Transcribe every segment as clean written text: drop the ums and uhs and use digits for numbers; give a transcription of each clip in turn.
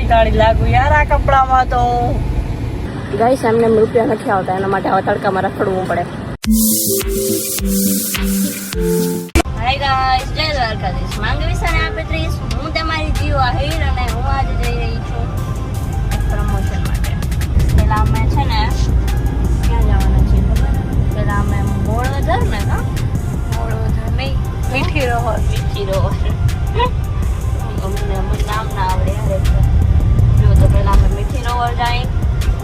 કાળી લાગુ યાર આ કપડામાં તો ગાઈસ એમને રૂપિયા નથી આવતા એના માટે આવા તડકામાં રખડવું પડે. હાય ગાઈસ, જય દ્વારકાધીશ. માંગવીસને આપે 30. હું તમારી જીવ આહિર અને હું આજે જઈ રહી છું પ્રમોશન માટે. પેલા અમે છે ને ક્યાં જવાના છીએ ખબર? પેલા અમે મોળવદર ને મોળવદર નહીં, મીઠી રોહર. અમને નામ ના આવડે હરેક. જો તો પેલા અમે મીઠી રોહર જાય,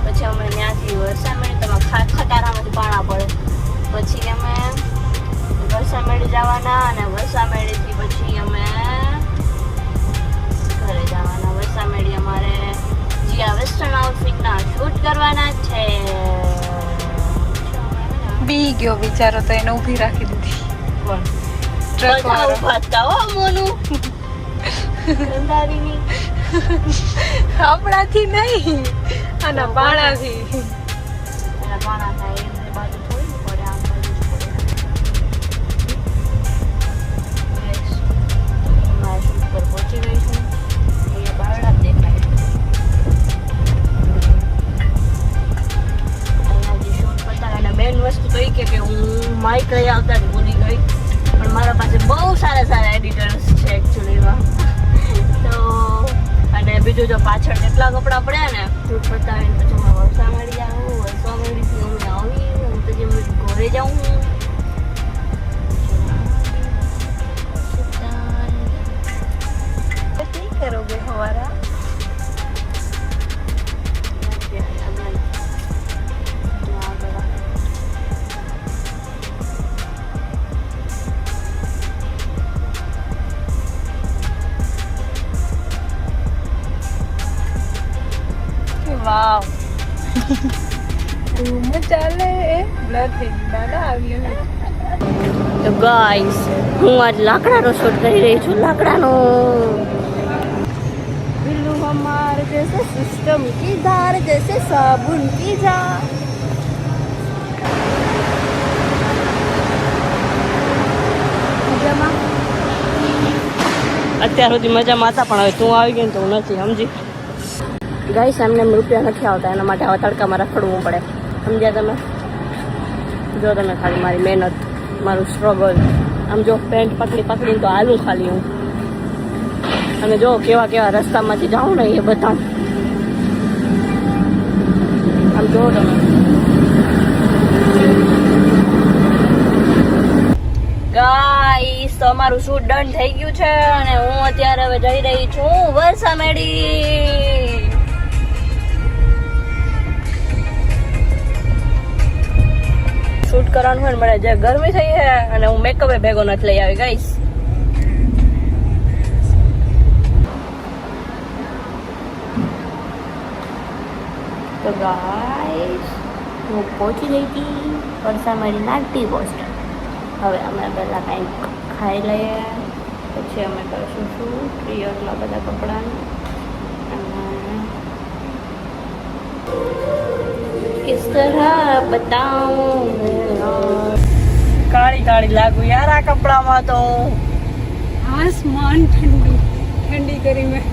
પછી અમે ત્યાંથી વરસામેડી તમે ખટારામાંથી પાણા પડે, પછી અમે વરસામેડી જવાના અને વરસામેડીથી પછી અમે ઘરે જવાના. વરસામેડી અમારે જીયા વેસ્ટર્ન આઉટફિટના શૂટ કરવાના છે. બી ગયો બિચારો તો એને ઊભી રાખી દીધી. પણ ટ્રક વાળો ઉભા હતા હો મોનું ગંધારીની. આપણાથી નહીં, આના પાણાથી. એના પાણા થાય એમની બાજુ થોડી પડે, આમ બાજુ જ પડે. મારા શૂટ પર પહોંચી ગઈ છું. અહીંયા બારડા જ દેખાય. અહીંયા જે શૂટ કરતા અને મેન વસ્તુ તો એ કે હું માઇક લઈ આવતા જ ભૂલી ગઈ, પણ મારા પાસે બહુ સારા એડિટર્સ છે એકચ્યુઅલીમાં. તો અને બીજું જો પાછળ કેટલા કપડાં પડ્યા ને શૂટ કરતા આવીને પછી હું વરસામેડી આવું, વરસામેડીથી હું આવી હું તો જેમ ઘરે જાઉં. શું કરોગે હવારા? વાવ રૂમ ચાલે એ બ્લર થઈ ગયું. દાદા આવ્યો. તો ગાઈસ હું આજ લાકડાનો શૂટ કરી રહી છું. લાકડાનો बिल्लू हमारे जैसे सिस्टम की धार जैसे साबुन की जार. મજામાં અત્યાર સુધી મજામાં હતા, પણ હવે તું આવી ગઈ ને તો હું નથી સમજી. ગાઈસ એમને રૂપિયા નથી આવતા એના માટે આવા તડકામાં રખડવું પડે. સમજ્યા તમે? જો તમે ખાલી મારી મહેનત, મારું સ્ટ્રગલ. આમ જો પેન્ટ પકડીને તો હાલું ખાલી હું. અને જો કેવા રસ્તામાંથી જાઉં ને એ બધા આમ જો તમે. ગાઈસ તો અમારું શૂટ ડન થઈ ગયું છે અને હું અત્યારે હવે જઈ રહી છું વરસામેડી. શૂટ કરવાનું હોય ને મને જે ગરમી થઈ છે અને હું મેકઅપ ભેગો નથી લઈ આવી ગાઈસ. તો ગાઈસ હું પહોંચી ગઈ હતી વરસામેડીના ટી પોસ્ટ. હવે અમે પહેલાં કંઈક ખાઈ લઈએ, પછી અમે કરીશું શૂટ રિયલમાં બધા કપડાનું. किस तरह बताऊं काली लागू यार आ कपड़ा तो આસમાન ઠંડી કરી મેં.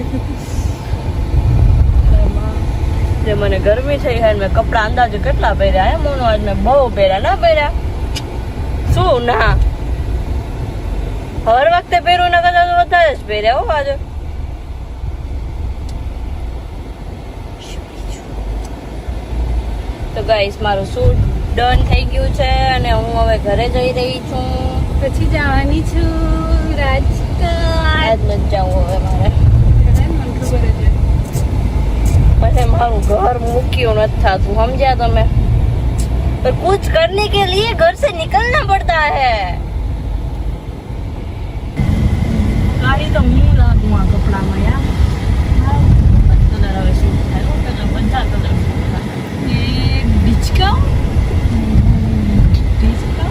જે મને ગરમી થઈ છે મેં કપડા અંદાજે કેટલા પહેર્યા હે મોનો આજ મેં બહુ પહેર્યા ના પહેર્યા શું ના હર વખતે પહેરું ના કદાચ વધારે જ પહેર્યા હો આજે. તો ગાઈસ મારું શૂટ ડન થઈ ગયું છે અને હું હવે ઘરે જઈ રહી છું. પછી જવાની છું રાજકોટ. આજ નથી જવું હવે મારે. મને ખબર જ મને મારું ઘર મૂક્યું નથી થતું સમજ્યા તમે. पर कुछ करने के लिए घर से निकलना पड़ता है. गाड़ी तो હું લાગું આ કપડામાં યાર. કલર હવે શું થાય કલર બધા કલર એ ડિચકા ડિચકા